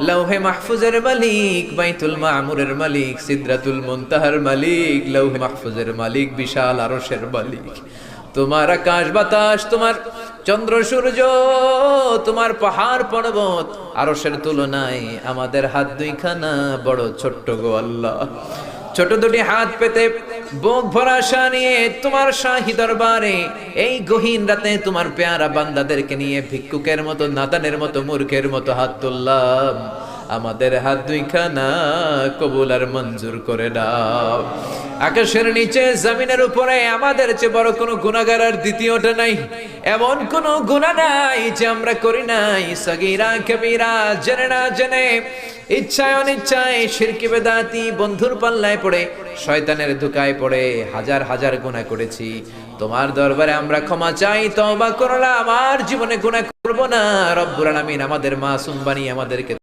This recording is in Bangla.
লৌহে মাহফুজের মালিক, বাইতুল মামুরের মালিক, সিদরাতুল মুনতাহার মালিক, লৌহে মাহফুজের মালিক, বিশাল আরশের মালিক। তোমার আকাশ বাতাস, তোমার চন্দ্র সূর্য, তোমার পাহাড় পর্বত আরশের তুলনায় আমাদের হাত দুইখানা বড় ছোট্ট গো আল্লাহ। ছোট দুটি হাত পেতে বুক ভরা আশা নিয়ে তোমার শাহী দরবারে এই গহীন রাতে তোমার পেয়ারা বান্দাদেরকে নিয়ে ভিক্ষুকের মতো, নাদানের মতো, মূর্খের মতো হাত তুললাম। আমাদের হাত দুইখানা কবুল আর মঞ্জুর করে দাও। আকাশের নিচে জমিনের উপরে আমাদের চেয়ে বড় কোনো গুনাহগার আর দ্বিতীয়টা নাই। এমন কোনো গুনাহ নাই যে আমরা করি নাই, সগীরা কবিরা, জেনে না জেনে, ইচ্ছায় অনিচ্ছায়, শিরকি বেদাতি, বন্ধুর পাল্লায় পড়ে, শয়তানের ধোঁকায় পড়ে হাজার হাজার গুনাহ করেছি। তোমার দরবারে আমরা ক্ষমা চাই, তওবা করলাম, আর জীবনে গুনাহ করব না। রব্বুল আলামিন আমাদের মাসুম বানিয়ে আমাদেরকে